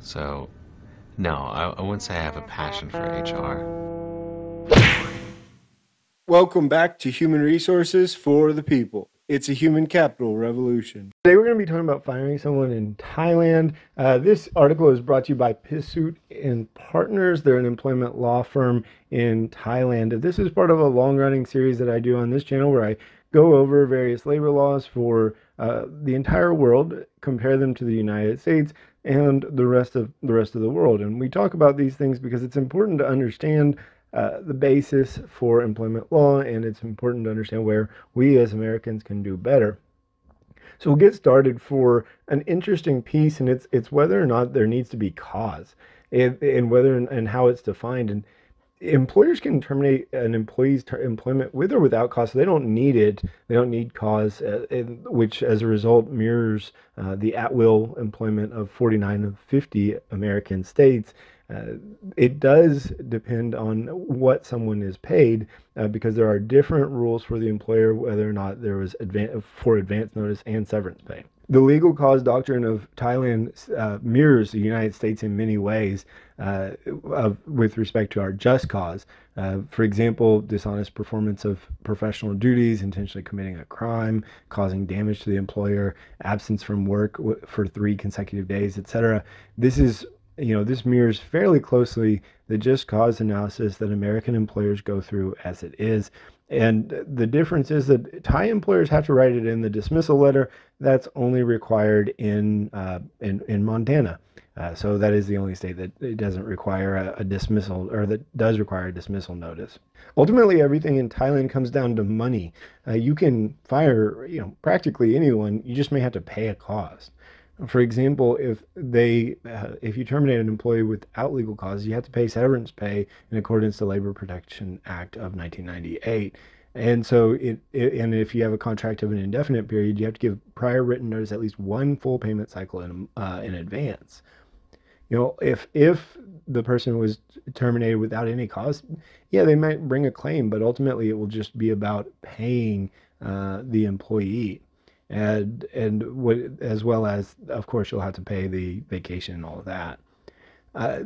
So, no, I wouldn't say I have a passion for HR. Welcome back to Human Resources for the People. It's a human capital revolution. Today we're going to be talking about firing someone in Thailand. This article is brought to you by Pisut and Partners. They're an employment law firm in Thailand. This is part of a long-running series that I do on this channel where I go over various labor laws for the entire world, compare them to the United States and the rest of the world. And we talk about these things because it's important to understand the basis for employment law, and it's important to understand where we as Americans can do better. So we'll get started for an interesting piece, and it's whether or not there needs to be cause, and whether and how it's defined. And employers can terminate an employee's employment with or without cause. So they don't need it. They don't need cause, which as a result mirrors the at-will employment of 49 of 50 American states. It does depend on what someone is paid because there are different rules for the employer, whether or not there was advance notice and severance pay. The legal cause doctrine of Thailand mirrors the United States in many ways with respect to our just cause. For example, dishonest performance of professional duties, intentionally committing a crime, causing damage to the employer, absence from work for 3 consecutive days, etc. This mirrors fairly closely the just cause analysis that American employers go through as it is. And the difference is that Thai employers have to write it in the dismissal letter. That's only required in Montana. So that is the only state that it doesn't require a dismissal, or that does require a dismissal notice. Ultimately, everything in Thailand comes down to money. You can fire, practically anyone. You just may have to pay a cost. For example, if you terminate an employee without legal cause, you have to pay severance pay in accordance to Labor Protection Act of 1998. And so, and if you have a contract of an indefinite period, you have to give prior written notice at least 1 full payment cycle in advance. If the person was terminated without any cause, yeah, they might bring a claim, but ultimately it will just be about paying the employee. And what, as well as, of course, you'll have to pay the vacation and all of that.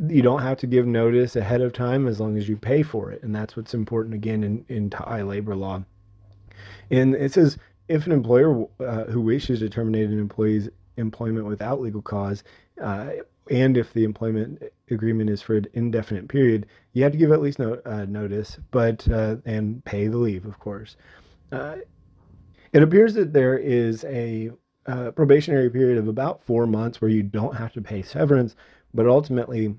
You don't have to give notice ahead of time as long as you pay for it. And that's what's important, again, in Thai labor law. And it says, if an employer who wishes to terminate an employee's employment without legal cause, and if the employment agreement is for an indefinite period, you have to give at least notice, and pay the leave, of course. It appears that there is a probationary period of about 4 months where you don't have to pay severance, but ultimately,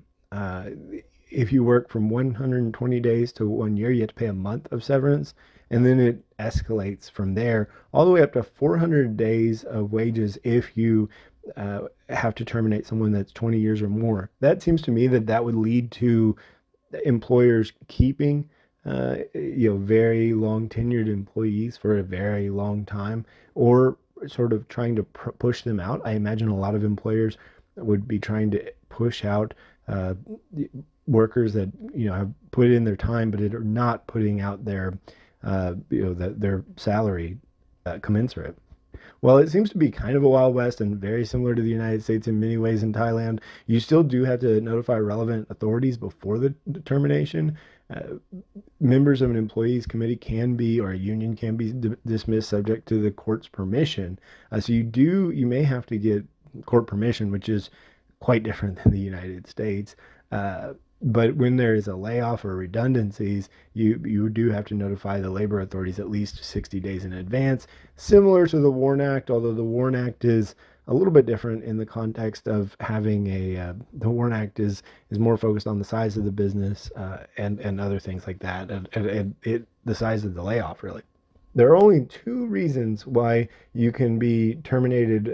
if you work from 120 days to 1 year, you have to pay a month of severance, and then it escalates from there all the way up to 400 days of wages if you have to terminate someone that's 20 years or more. That seems to me that would lead to employers keeping very long tenured employees for a very long time, or sort of trying to push them out. I imagine a lot of employers would be trying to push out workers that have put in their time, but are not putting out their their salary commensurate. Well, it seems to be kind of a Wild West and very similar to the United States in many ways in Thailand. You still do have to notify relevant authorities before the termination. Members of an employees committee can be, or a union can be dismissed subject to the court's permission. So you may have to get court permission, which is quite different than the United States. But when there is a layoff or redundancies, you do have to notify the labor authorities at least 60 days in advance, similar to the WARN Act, although the WARN Act is a little bit different in the context of having the WARN Act is more focused on the size of the business and other things like that, and the size of the layoff, really. There are only 2 reasons why you can be terminated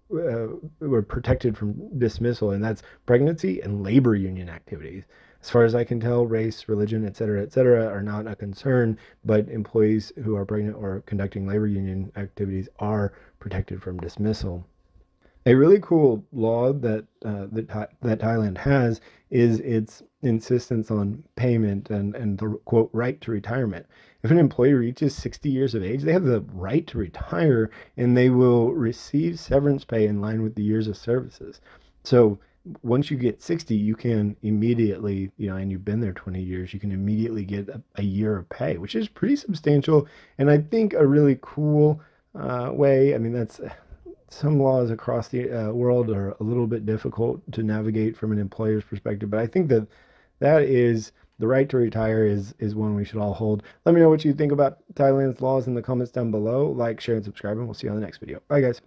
or protected from dismissal, and that's pregnancy and labor union activities. As far as I can tell, race, religion, et cetera, are not a concern, but employees who are pregnant or conducting labor union activities are protected from dismissal. A really cool law that Thailand has is its insistence on payment and the quote right to retirement. If an employee reaches 60 years of age, they have the right to retire, and they will receive severance pay in line with the years of services. So once you get 60, you can immediately, and you've been there 20 years, you can immediately get a year of pay, which is pretty substantial. And I think a really cool way. I mean, that's some laws across the world are a little bit difficult to navigate from an employer's perspective, but I think that that is the right to retire is one we should all hold. Let me know what you think about Thailand's laws in the comments down below. Like, share, and subscribe, and we'll see you on the next video. Bye, guys.